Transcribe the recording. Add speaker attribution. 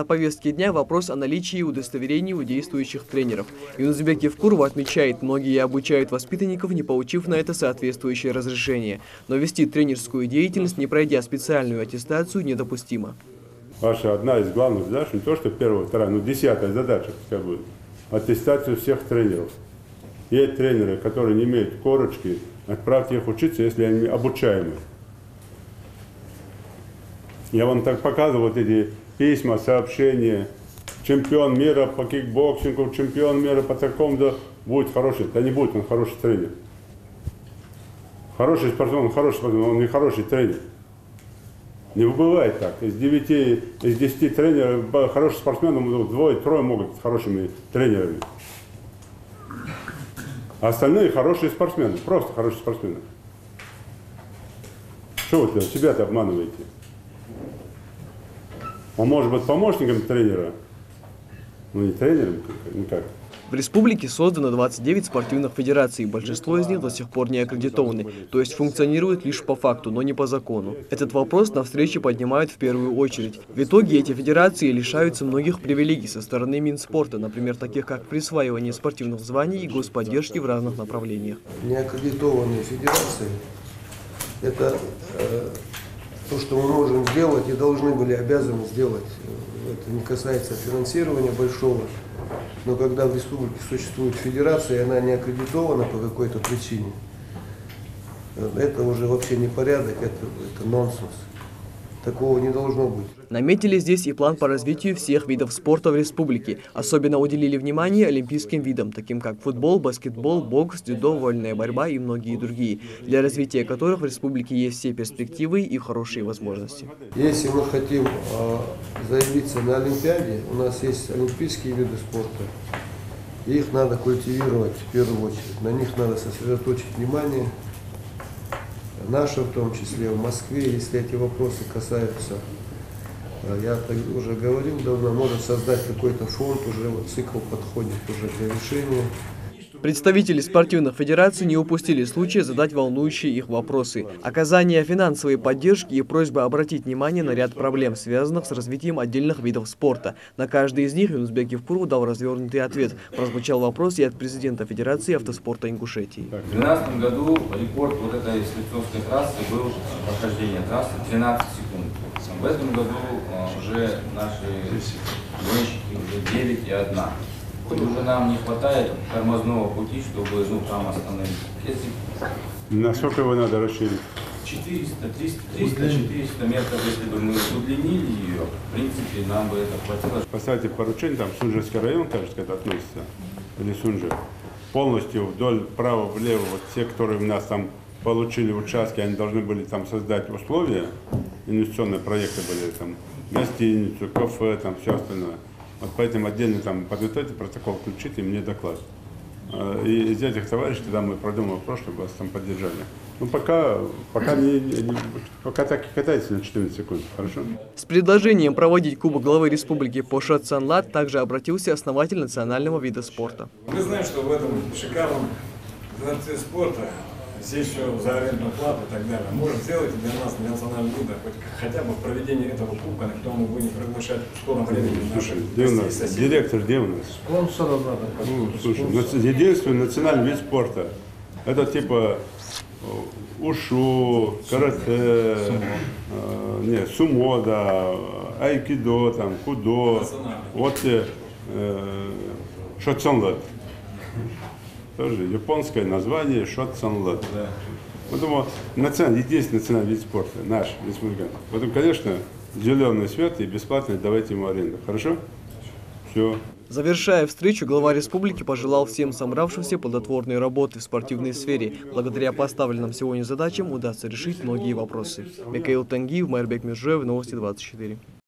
Speaker 1: На повестке дня вопрос о наличии удостоверений у действующих тренеров. Юнузбек Евкуров отмечает, многие обучают воспитанников, не получив на это соответствующее разрешение. Но вести тренерскую деятельность, не пройдя специальную аттестацию, недопустимо.
Speaker 2: Ваша одна из главных задач, не то что первая, вторая, но 10-я задача, пускай будет, аттестацию всех тренеров. Есть тренеры, которые не имеют корочки, отправьте их учиться, если они обучаемы. Я вам так показывал вот эти письма, сообщения. Чемпион мира по кикбоксингу, чемпион мира по такому-то будет хороший. Да не будет он хороший тренер. Хороший спортсмен, он не хороший тренер. Не бывает так. Из 10 тренеров, хороших спортсменов, 2-3 могут быть хорошими тренерами. А остальные хорошие спортсмены, просто хорошие спортсмены. Что вы себя-то обманываете? Он может быть помощником тренера, но не тренером никак.
Speaker 1: В республике создано 29 спортивных федераций, большинство из них до сих пор не аккредитованы, то есть функционируют лишь по факту, но не по закону. Этот вопрос на встрече поднимают в первую очередь. В итоге эти федерации лишаются многих привилегий со стороны Минспорта, например, таких как присваивание спортивных званий и господдержки в разных направлениях.
Speaker 3: Неаккредитованные федерации – это то, что мы можем сделать и должны были обязаны сделать. Это не касается финансирования большого. Но когда в республике существует федерация, и она не аккредитована по какой-то причине, это уже вообще не порядок, это нонсенс. Такого не должно быть.
Speaker 1: Наметили здесь и план по развитию всех видов спорта в республике. Особенно уделили внимание олимпийским видам, таким как футбол, баскетбол, бокс, дзюдо, вольная борьба и многие другие, для развития которых в республике есть все перспективы и хорошие возможности.
Speaker 3: Если мы хотим заявиться на Олимпиаде, у нас есть олимпийские виды спорта, и их надо культивировать в первую очередь. На них надо сосредоточить внимание. Наши, в том числе в Москве, если эти вопросы касаются, я уже говорил давно, может создать какой-то фонд, уже цикл подходит уже для решения.
Speaker 1: Представители спортивных федераций не упустили случая задать волнующие их вопросы. Оказание финансовой поддержки и просьба обратить внимание на ряд проблем, связанных с развитием отдельных видов спорта. На каждый из них Юнузбек Евкуров дал развернутый ответ. Прозвучал вопрос и от президента Федерации автоспорта Ингушетии.
Speaker 4: В 2012 году рекорд вот этой селекционской трассы был прохождение трассы 13 секунд. В этом году уже наши гонщики уже 9,1. Уже нам не хватает тормозного пути, чтобы там остановиться.
Speaker 2: Насколько его надо расширить?
Speaker 4: 300-400 метров, если бы мы удлинили ее, в принципе, нам бы это хватило.
Speaker 2: Поставьте поручение, там Сунжерский район, кажется, к этому относится, или Сунжер. Полностью вдоль вправо-влево, вот те, которые у нас там получили участки, они должны были там создать условия, инвестиционные проекты были, там, гостиницу, кафе, там все остальное. Вот поэтому отдельно там подготовьте протокол, включите мне доклад. И из этих товарищей, когда мы продумаем вопрос, чтобы вас там поддержали. Ну пока так и катайтесь на 14 секунд, хорошо?
Speaker 1: С предложением проводить Кубок главы республики по шот-санлат также обратился основатель национального вида спорта.
Speaker 5: Мы знаем, что в этом шикарном виде спорта, здесь еще за арендную плату и так далее, может сделать для нас, для национального вида, хотя бы в проведении этого кубка, на котором мы будем приглашать в скором времени.
Speaker 2: Слушай, где у нас? Директор, где у нас?
Speaker 3: Спонсором надо.
Speaker 2: Слушай, единственный национальный вид спорта, это типа ушу, карате, сумо, да, айкидо, там, кудо, вот шот-санлат. Тоже японское название шот-санлат. Поэтому единственный национальный вид спорта, наш, республиканский. Поэтому, конечно, зеленый свет и бесплатно давайте ему аренду. Хорошо? Все.
Speaker 1: Завершая встречу, глава республики пожелал всем собравшимся плодотворной работы в спортивной сфере. Благодаря поставленным сегодня задачам удастся решить многие вопросы. Микаил Тангиев, Майрбек Миржоев, Новости 24.